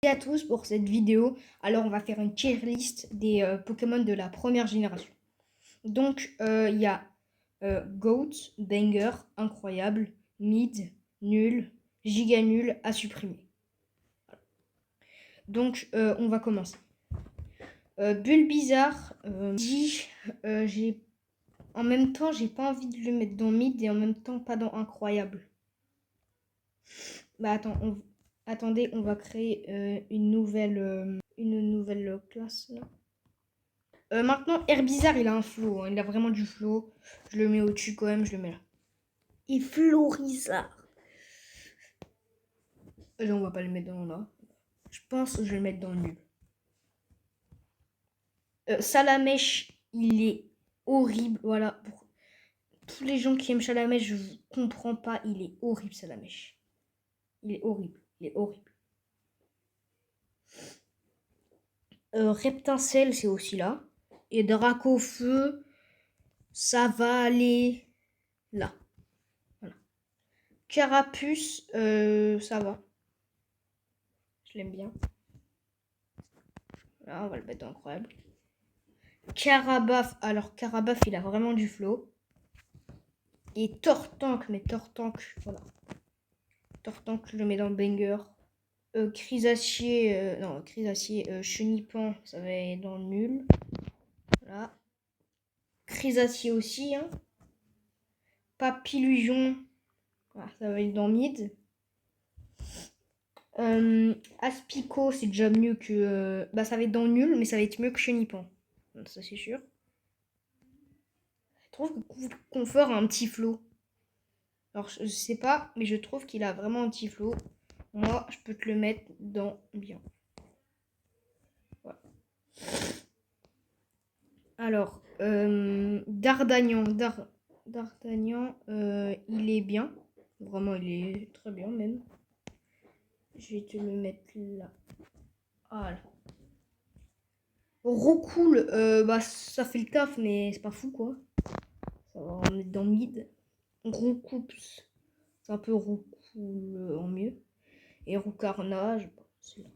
À tous pour cette vidéo. Alors on va faire une tier list des Pokémon de la première génération. Donc il y a Goat, Banger, incroyable, Mid, nul, giga nul, à supprimer. Donc on va commencer. Bulbizarre, j'ai en même temps j'ai pas envie de le mettre dans Mid et en même temps pas dans incroyable. Bah attendez, on va créer une nouvelle classe là. Maintenant, Herbizarre, il a un flow. Hein. Il a vraiment du flow. Je le mets au-dessus quand même, je le mets là. Et Florizard. Là, on va pas le mettre dans là. Je pense que je vais le mettre dans le nul. Salamèche, il est horrible. Voilà. Pour tous les gens qui aiment Salamèche, je ne comprends pas. Il est horrible, Salamèche. Il est horrible. Il est horrible. Reptincelle, c'est aussi là. Et Dracofeu, ça va aller là. Voilà. Carapuce, ça va. Je l'aime bien. Là, on va le mettre dans incroyable. Carabaf. Alors, Carabaf, il a vraiment du flow. Et Tortank, mais Tortank, voilà. Tortank, je le mets dans le banger. Chrysacier, Chenipan, ça va être dans le nul. Voilà. Chrysacier aussi, hein. Papillusion, voilà, ça va être dans mid. Aspico, c'est déjà mieux que... ça va être dans le nul, mais ça va être mieux que Chenipan. Ça, c'est sûr. Je trouve que Confort a un petit flow. Alors, je sais pas, mais je trouve qu'il a vraiment un petit flow. Moi, je peux te le mettre dans bien. Voilà. Alors, Dardagnan. Dardagnan, il est bien. Vraiment, il est très bien même. Je vais te le mettre là. Voilà. Roucoule, ça fait le taf, mais c'est pas fou quoi. Ça va en mettre dans mid. Roucoups, c'est un peu Roucoule en mieux. Et Roucarnage, c'est là.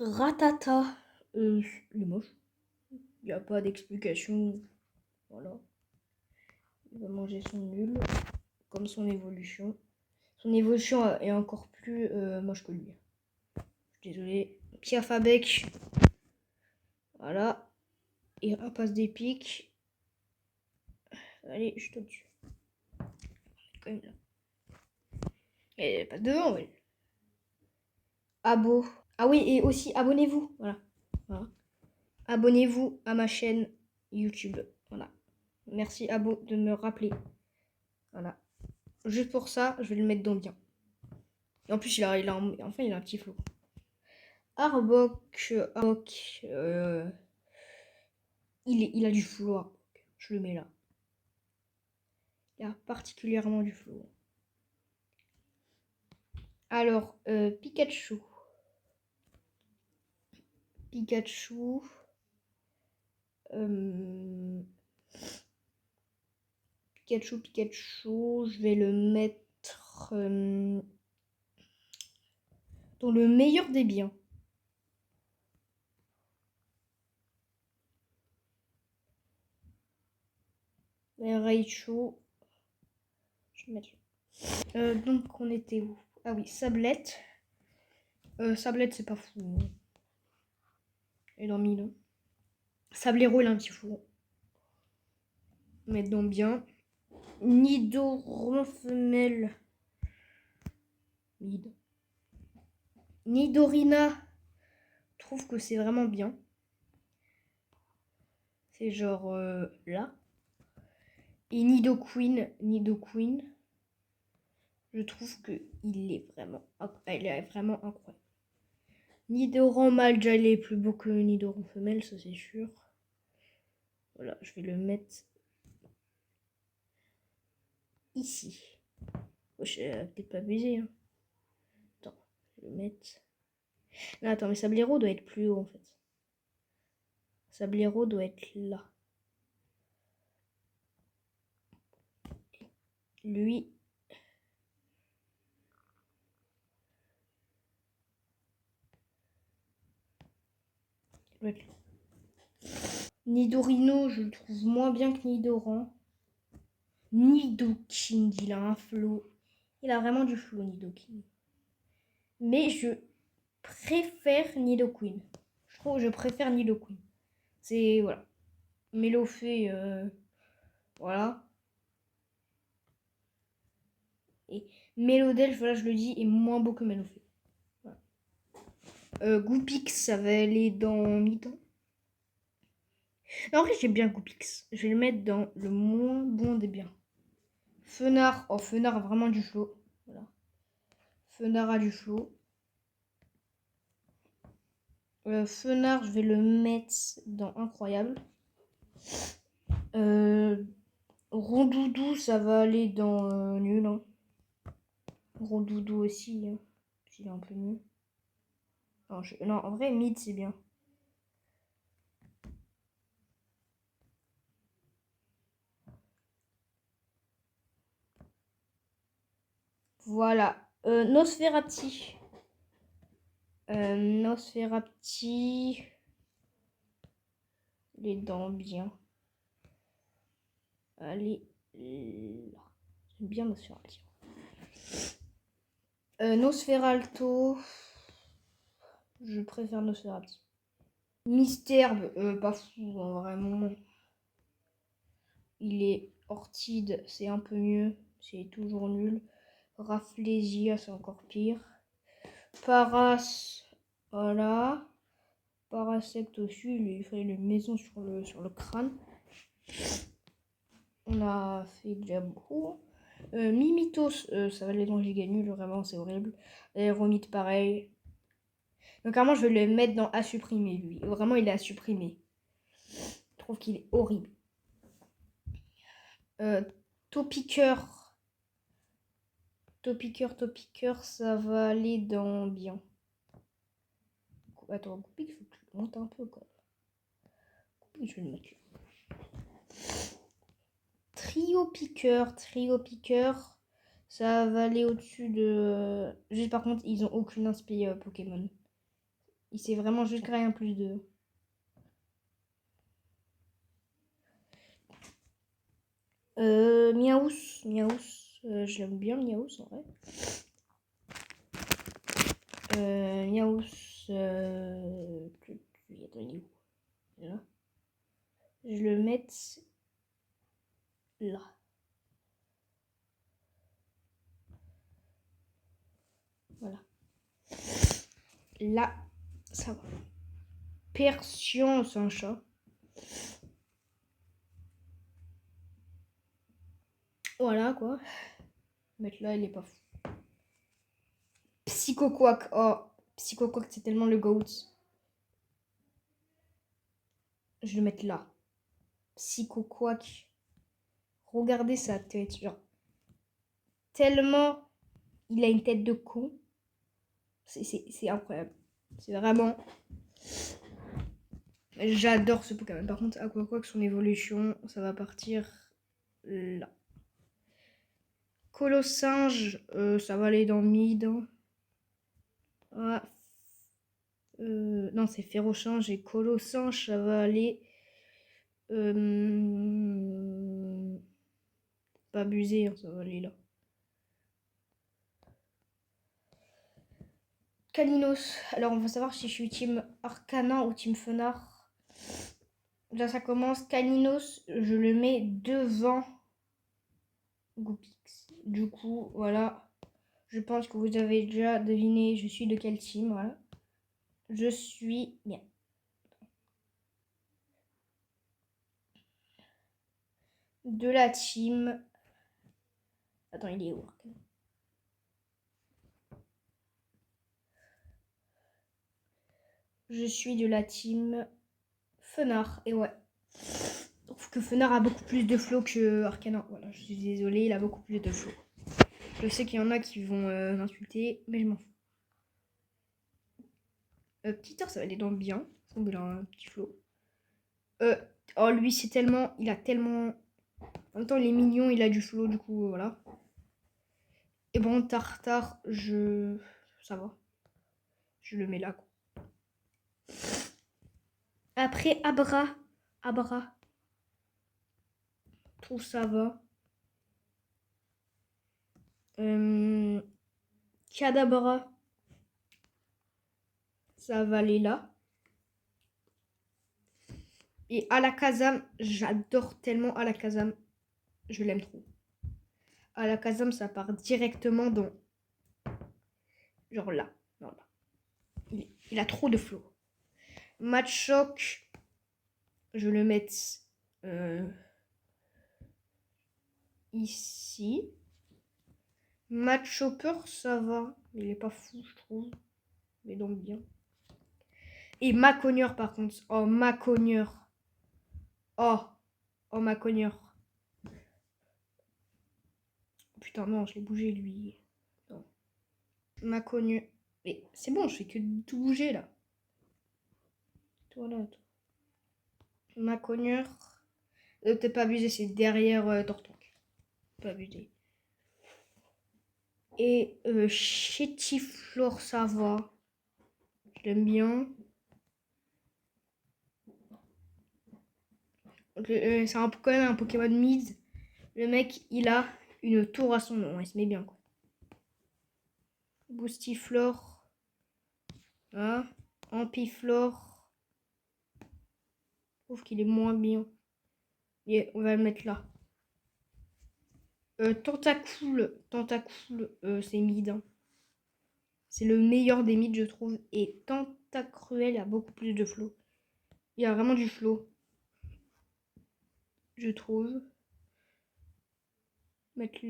Ratata, il est moche. Il n'y a pas d'explication. Voilà. Il va manger son nul, comme son évolution. Son évolution est encore plus moche que lui. Désolé. Piafabec. Voilà. Et Rapace des pics. Allez, je te tue. Quand même là. Et passe devant, oui. Abo. Ah oui, et aussi abonnez-vous. Voilà. Abonnez-vous à ma chaîne YouTube. Voilà. Merci Abo de me rappeler. Voilà. Juste pour ça, je vais le mettre dans bien. Et en plus, il a un petit flow. Arbok, il a du flow. Arbok. Je le mets là. Il a particulièrement du flow. Alors, Pikachu. Pikachu, je vais le mettre dans le meilleur des biens. Raichu, je vais mettre là. Donc on était où? Ah oui, Sablette. Sablette, c'est pas fou. Il est dans 1000. Sablero, il a un petit fou. Mettre dans bien. Nidoron femelle. Nidorina. Je trouve que c'est vraiment bien. C'est genre là. Et Nidoqueen, je trouve qu'il est vraiment incroyable. Nidoran mâle, déjà il est plus beau que Nidoran femelle, ça c'est sûr. Voilà, je vais le mettre ici. Oh, je vais peut-être pas abuser. Hein. Attends, je vais le mettre. Non, attends, mais Sablero doit être plus haut en fait. Sablero doit être là. Lui. Nidorino, je le trouve moins bien que Nidoran. Nidoking, il a un flow. Il a vraiment du flow, Nidoking. Mais je préfère Nidoqueen. Je préfère Nidoqueen. C'est, voilà. Mélofée, voilà. Et Mélodel, voilà, je le dis, est moins beau que Mélofée. Voilà. Goupix, ça va aller dans mi-temps. En vrai, j'aime bien Goupix. Je vais le mettre dans le moins bon des biens. Fenard, oh, Fenard a vraiment du flow. Voilà. Fenard a du flow. Fenard, je vais le mettre dans incroyable. Rondoudou, ça va aller dans nul. Hein. Rondoudou aussi, hein, s'il est un peu nul. Non, en vrai, mid, c'est bien. Voilà. Nosferati. Nosferati. Les dents bien. Allez, là. J'aime bien Nosferati. Nosferalto. Je préfère Nosferati. Mysterbe, pas fou, hein, vraiment. Il est Ortide, c'est un peu mieux. C'est toujours nul. Rafflesia, c'est encore pire. Paras, voilà. Parasect aussi, il fait une maison sur le crâne. On a fait déjà beaucoup. Mimitos, ça va aller dans Giga nul, vraiment, c'est horrible. Aéromite, pareil. Donc, vraiment, je vais le mettre dans à supprimer, lui. Vraiment, il est à supprimer. Je trouve qu'il est horrible. Topiqueur. Topiqueur, ça va aller dans bien. Attends, Goupix, il faut que je monte un peu, quoi. Je vais le mettre là. Trio piqueur, ça va aller au-dessus de... Juste par contre, ils ont aucune inspi Pokémon. Il s'est vraiment juste créé un plus de... Miaous, je l'aime bien Miaous en vrai. Miaous, attends, il est où? Là. Je le mets là. Voilà. Là, ça va. Persian, c'est un chat. Voilà quoi. Mettre là, il est pas fou. Psychoquack. Oh, Psychoquack, c'est tellement le GOAT. Je vais le mettre là. Psychoquack. Regardez sa tête. Genre, tellement il a une tête de con. C'est incroyable. C'est vraiment... J'adore ce Pokémon. Par contre, Aquaquack, son évolution, ça va partir là. Colossinge, ça va aller dans mid. Ah. Non, c'est Férochange et Colossinge, ça va aller... pas abuser, hein, ça va aller là. Caninos. Alors, on va savoir si je suis team Arcana ou team Fenard. Là, ça commence. Caninos, je le mets devant Goupix. Du coup, voilà. Je pense que vous avez déjà deviné je suis de quel team. Voilà. Je suis bien. De la team... Attends, il est où? Je suis de la team Fenard. Et ouais. Je trouve que Fenard a beaucoup plus de flow que Arcana. Voilà, je suis désolée, il a beaucoup plus de flow. Je sais qu'il y en a qui vont m'insulter, mais je m'en fous. Peter, ça va aller dans le bien. Il a un petit flow. Oh, lui, c'est tellement... Il a tellement... En même temps, il est mignon, il a du flow, du coup, voilà. Et bon, Tartare, ça va. Je le mets là, quoi. Après, Abra. Je trouve ça va. Kadabra. Ça va aller là. Et Alakazam, j'adore tellement Alakazam. Je l'aime trop. Alakazam, ça part directement dans... Genre là. Non, là. Il a trop de flow. Machoke, je le mets ici. Matchopper, ça va. Il est pas fou, je trouve. Mais donc bien. Et Macogneur, par contre. Oh, Macogneur. Oh, Macogneur. Putain, non, je l'ai bougé, lui. Non. Macogneur. Mais c'est bon, je fais que tout bouger, là. Toi, là, toi. Macogneur. T'es pas abusé, c'est derrière Tortank. Pas abusé. Et Chétiflore, ça va. Je l'aime bien. C'est quand même un Pokémon mid. Le mec, il a une tour à son nom. Il se met bien, quoi. Boostiflore. Hein. Ampiflore. Je trouve qu'il est moins bien. Et on va le mettre là. Tentacool, c'est mid. Hein. C'est le meilleur des mid, je trouve. Et Tentacruel a beaucoup plus de flow. Il y a vraiment du flow. Je trouve. Mettre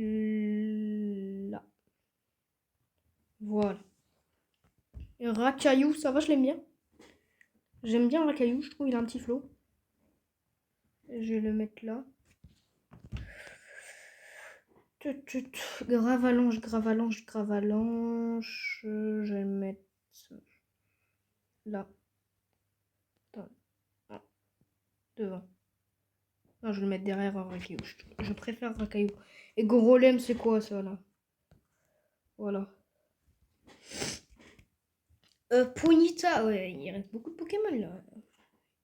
là. Voilà. Et Racaillou, ça va, je l'aime bien. J'aime bien Racaillou, je trouve il a un petit flow. Je vais le mettre là. Gravalanche. Je vais le mettre là. Attends. Ah, devant. Non, je vais le mettre derrière Racaillou. Je préfère Racaillou. Et Gorolem, c'est quoi ça là? Voilà. Ponyta, ouais, il reste beaucoup de Pokémon là.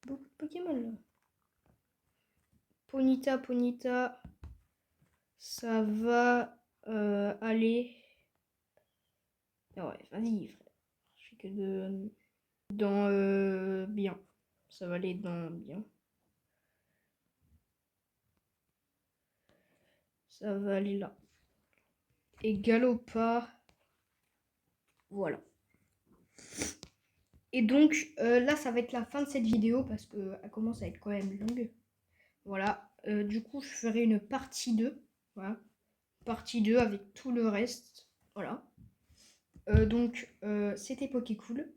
Beaucoup de Pokémon là. Ponyta. Ça va aller. Ah ouais, vas-y, frère. Je fais que de. Dans bien. Ça va aller dans bien. Ça va aller là. Et Galopa. Voilà. Et donc là, ça va être la fin de cette vidéo parce qu'elle commence à être quand même longue. Voilà. Du coup, je ferai une partie 2. Voilà. Partie 2 avec tout le reste. Voilà. Donc, c'était Pokécool.